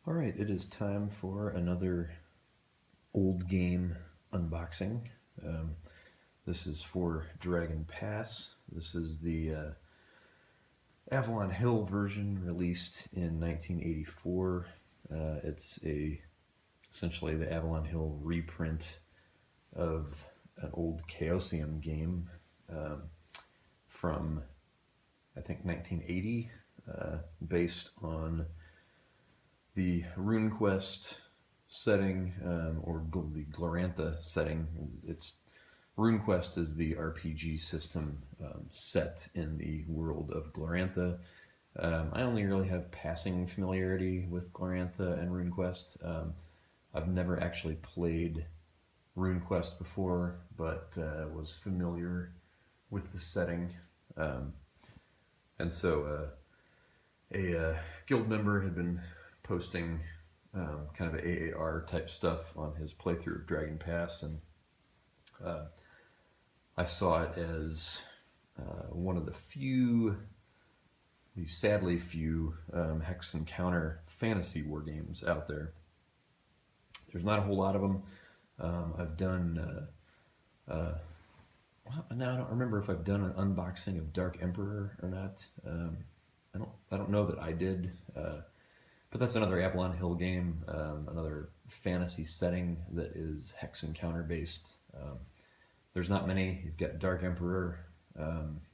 Alright, it is time for another old game unboxing. Um, this is for Dragon Pass. This is the Avalon Hill version released in 1984. It's essentially the Avalon Hill reprint of an old Chaosium game from, I think, 1980, based on the Runequest setting, or the Glorantha setting. Runequest is the RPG system set in the world of Glorantha. I only really have passing familiarity with Glorantha and Runequest. I've never actually played Runequest before, but was familiar with the setting. And so a guild member had been posting kind of AAR type stuff on his playthrough of Dragon Pass, and I saw it as one of the sadly few hex and counter fantasy war games out there. There's not a whole lot of them. I've done now I don't remember if I've done an unboxing of Dark Emperor or not. I don't know that I did. But that's another Avalon Hill game, another fantasy setting that is hex and counter based. There's not many. You've got Dark Emperor,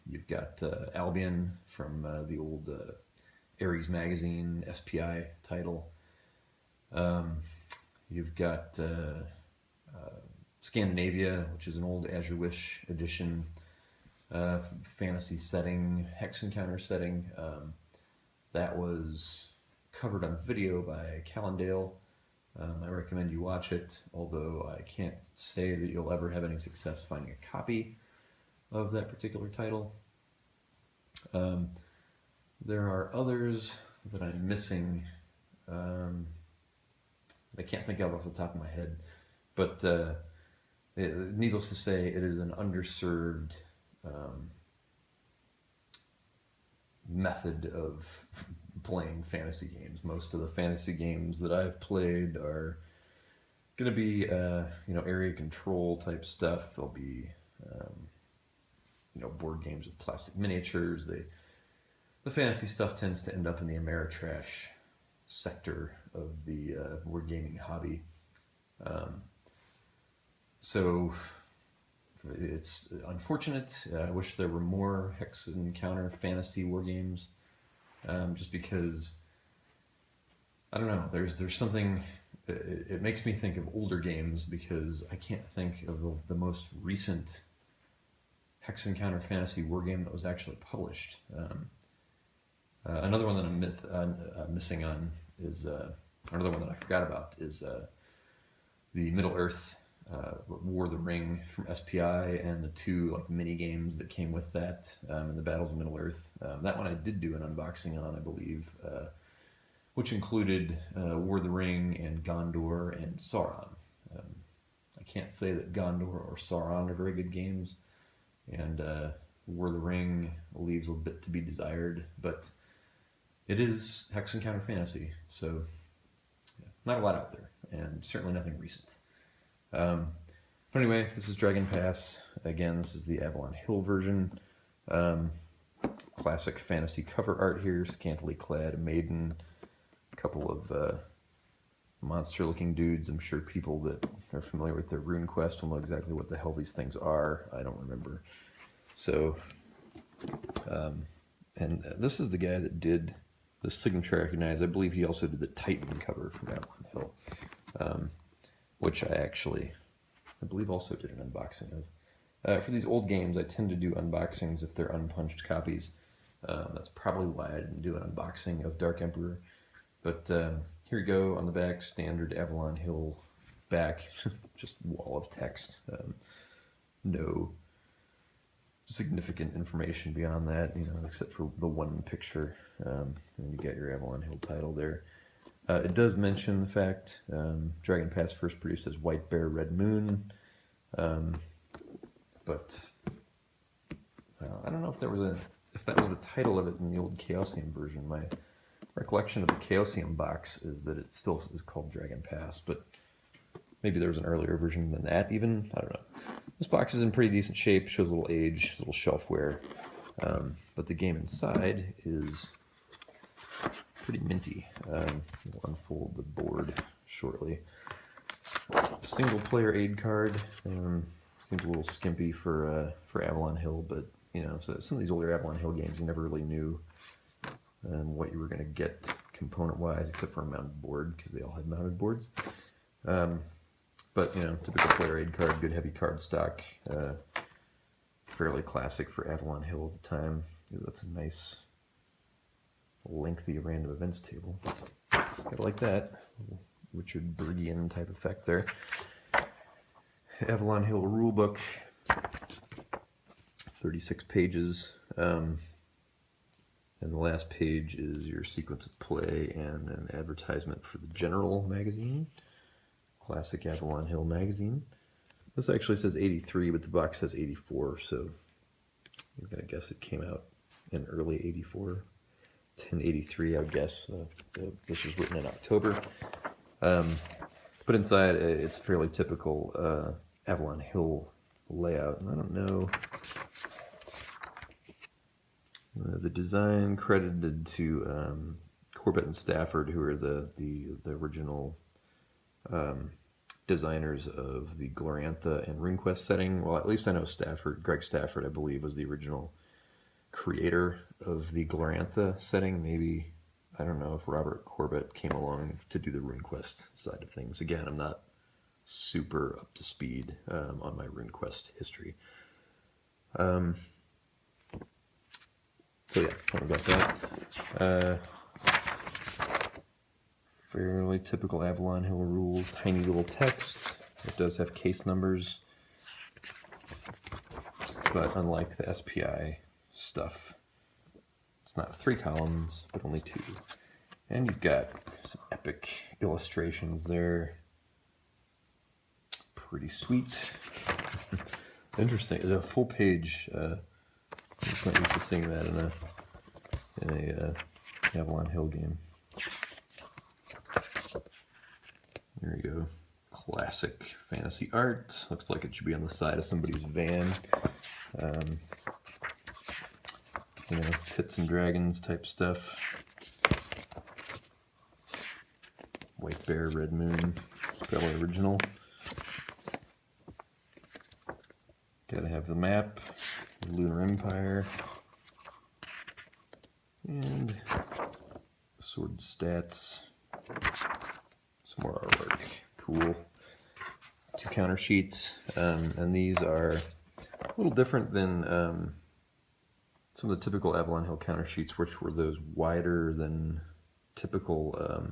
you've got Albion from the old Ares magazine SPI title. You've got Scandinavia, which is an old Azure Wish edition, fantasy setting, hex and counter setting. That was covered on video by Callendale. I recommend you watch it, although I can't say that you'll ever have any success finding a copy of that particular title. There are others that I'm missing that I can't think of off the top of my head, but needless to say, it is an underserved method of playing fantasy games. Most of the fantasy games that I've played are going to be, area control type stuff. They'll be, board games with plastic miniatures. The fantasy stuff tends to end up in the Ameritrash sector of the board gaming hobby. So it's unfortunate. I wish there were more hex and counter fantasy war games, just because, I don't know, there's something, it makes me think of older games because I can't think of the most recent hex and counter fantasy war game that was actually published. Another one that I'm missing on is, another one that I forgot about is the Middle-earth War of the Ring from SPI, and the two mini games that came with that, in the Battles of Middle-earth. That one I did do an unboxing on, I believe, which included War of the Ring and Gondor and Sauron. I can't say that Gondor or Sauron are very good games, and War of the Ring leaves a bit to be desired, but it is hex and counter fantasy, so yeah, not a lot out there, and certainly nothing recent. But anyway, this is Dragon Pass. Again, this is the Avalon Hill version. Classic fantasy cover art here, scantily clad maiden, a couple of monster-looking dudes. I'm sure people that are familiar with their Runequest will know exactly what the hell these things are. I don't remember. So, and this is the guy that did the signature I recognize. I believe he also did the Titan cover from Avalon Hill, which I believe also did an unboxing of. For these old games, I tend to do unboxings if they're unpunched copies. That's probably why I didn't do an unboxing of Dark Emperor. But here we go on the back, standard Avalon Hill back, just wall of text. No significant information beyond that, except for the one picture. And you get your Avalon Hill title there. It does mention the fact Dragon Pass first produced as White Bear Red Moon, but I don't know if that was the title of it in the old Chaosium version. My recollection of the Chaosium box is that it still is called Dragon Pass, but maybe there was an earlier version than that even. I don't know. This box is in pretty decent shape, shows a little age, a little shelf wear, but the game inside is pretty minty. We'll unfold the board shortly. Single player aid card. Seems a little skimpy for Avalon Hill, but you know, so some of these older Avalon Hill games you never really knew what you were going to get component-wise, except for a mounted board, because they all had mounted boards. But, you know, typical player aid card, good heavy card stock, fairly classic for Avalon Hill at the time. Ooh, that's a nice, lengthy random events table. Gotta like that. Richard Bergian type effect there. Avalon Hill Rulebook, 36 pages. And the last page is your sequence of play and an advertisement for the General magazine. Classic Avalon Hill magazine. This actually says 83, but the box says 84, so I'm going to guess it came out in early 84. 1083, I would guess. This was written in October. But inside, it's fairly typical Avalon Hill layout. And I don't know... the design credited to Corbett and Stafford, who are the original designers of the Glorantha and Runequest setting. Well, at least I know Greg Stafford, I believe, was the original creator of the Glorantha setting. Maybe, I don't know if Robert Corbett came along to do the Runequest side of things. Again, I'm not super up to speed on my Runequest history. So yeah, talking about that. Fairly typical Avalon Hill rules, tiny little text. It does have case numbers, but unlike the SPI stuff, it's not 3 columns, but only 2. And you've got some epic illustrations there. Pretty sweet. Interesting. It's a full page. I'm just not used to seeing that in a Avalon Hill game. There you go. Classic fantasy art. Looks like it should be on the side of somebody's van. You know, tits and dragons type stuff. White Bear, Red Moon. It's probably original. Gotta have the map. Lunar Empire. And sword stats. Some more artwork. Cool. 2 counter sheets. And these are a little different than some of the typical Avalon Hill counter sheets, which were those wider than typical,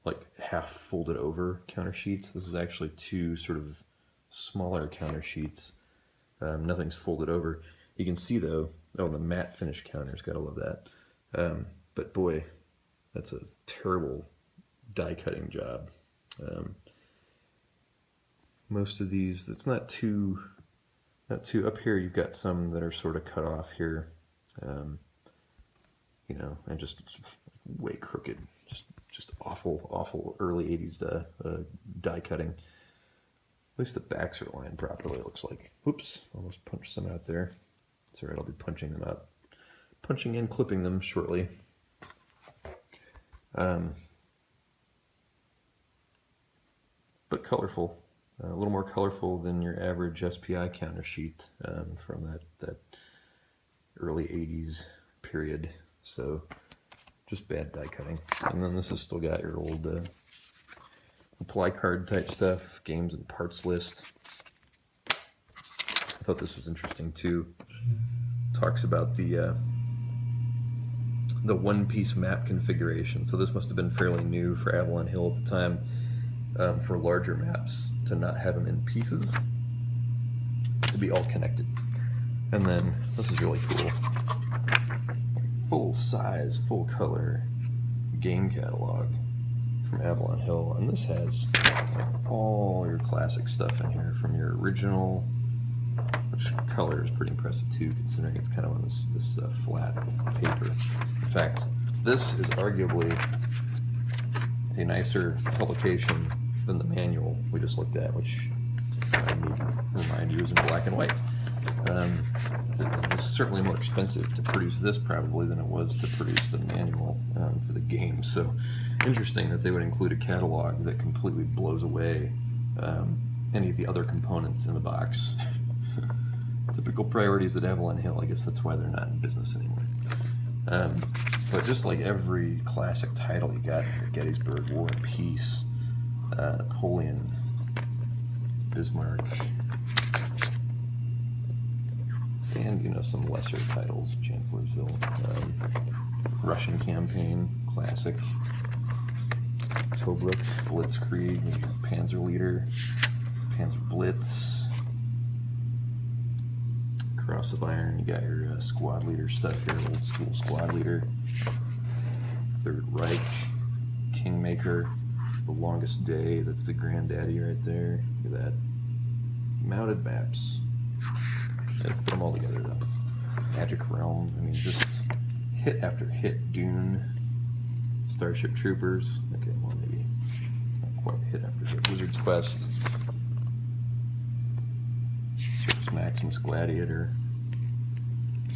like half folded over counter sheets. This is actually 2 sort of smaller counter sheets. Nothing's folded over. You can see though, oh, the matte finish counters, gotta love that. But boy, that's a terrible die cutting job. Most of these, it's not too up here. You've got some that are sort of cut off here, you know, and just way crooked, just awful early 80s die cutting. At least the backs are lined properly, it looks like. Oops, almost punched some out there. It's alright, I'll be punching them out. Punching and clipping them shortly. But colorful. A little more colorful than your average SPI counter sheet from that early 80s period. So, just bad die cutting. And then this has still got your old apply card type stuff, games and parts list. I thought this was interesting too. Talks about the one-piece map configuration. So this must have been fairly new for Avalon Hill at the time, for larger maps to not have them in pieces, to be all connected. And then this is really cool. Full size, full color game catalog from Avalon Hill, and this has all your classic stuff in here from your original, which color is pretty impressive too, considering it's kind of on this flat paper. In fact, this is arguably a nicer publication than the manual we just looked at, which I need to remind you is in black and white. This is certainly more expensive to produce this probably than it was to produce the manual for the game. So interesting that they would include a catalog that completely blows away any of the other components in the box. Typical priorities at Avalon Hill. I guess that's why they're not in business anymore. But just like every classic title you got here, Gettysburg, War and Peace, Napoleon, Bismarck, and you know, some lesser titles, Chancellorsville, Russian Campaign, classic, Tobruk, Blitzkrieg, Panzer Leader, Panzer Blitz, Cross of Iron. You got your squad leader stuff here, old school squad leader, Third Reich, Kingmaker, The Longest Day, that's the granddaddy right there. Look at that. Mounted maps. I put them all together though. Magic Realm, I mean, just hit after hit. Dune, Starship Troopers, okay, well maybe not quite hit after hit. Wizard's Quest, Circus Maximus Gladiator.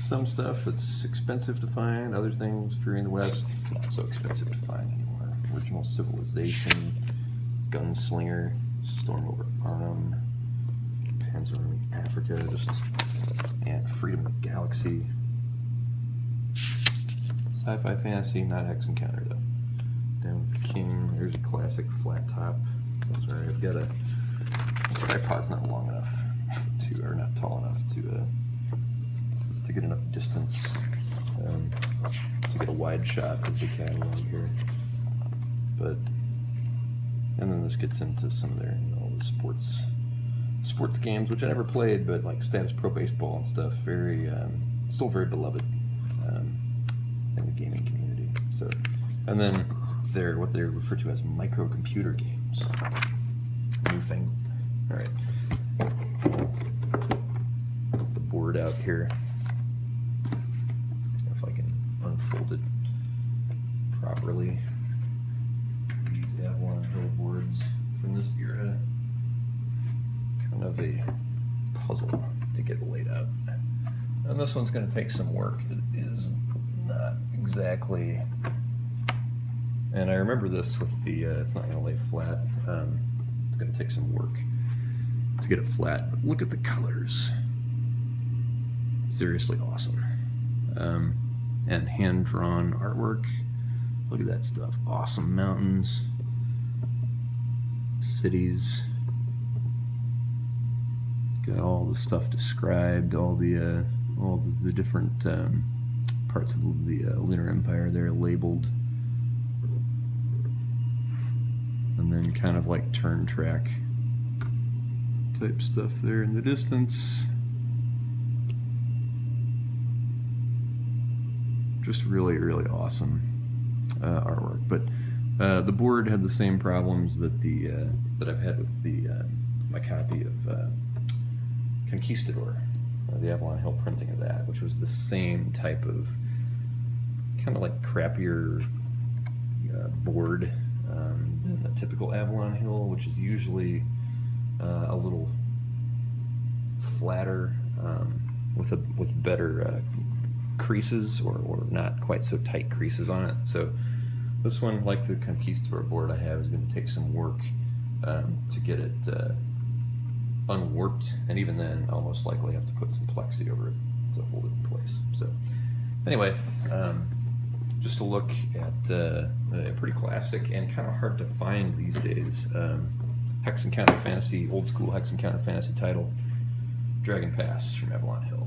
Some stuff that's expensive to find, other things, Fury in the West, not so expensive to find anymore. Original Civilization, Gunslinger, Storm over Arnhem, Panzer Army Africa, and Freedom of the Galaxy. Sci-fi fantasy, not Hex Encounter though. Down with the King, there's a classic flat top. That's right, I've got a tripod's not long enough to, or not tall enough to get enough distance to get a wide shot of the catalog here. But, and then this gets into some of their, you know, the sports games, which I never played, but like Status Pro Baseball and stuff, very still very beloved in the gaming community. So, and then they're what they refer to as microcomputer games. Newfangled. All right, put the board out here. If I can unfold it properly. These Avalon Hill boards from this era. Kind of a puzzle to get laid out. And this one's going to take some work. It is not exactly, and I remember this with the, it's not going to lay flat. It's going to take some work to get it flat, but look at the colors. Seriously awesome. And hand-drawn artwork. Look at that stuff. Awesome mountains, cities. Got all the stuff described, all the different parts of the Lunar Empire there labeled, and then kind of like turn track type stuff there in the distance. Just really, really awesome artwork. But the board had the same problems that that I've had with my copy of Conquistador, the Avalon Hill printing of that, which was the same type of kind of like crappier board than a typical Avalon Hill, which is usually a little flatter with better creases or not quite so tight creases on it. So this one, like the Conquistador board I have, is going to take some work to get it unwarped, and even then I'll most likely have to put some plexi over it to hold it in place. So anyway, just a look at a pretty classic and kind of hard to find these days Hex Encounter Fantasy, old school Hex Encounter Fantasy title, Dragon Pass from Avalon Hill.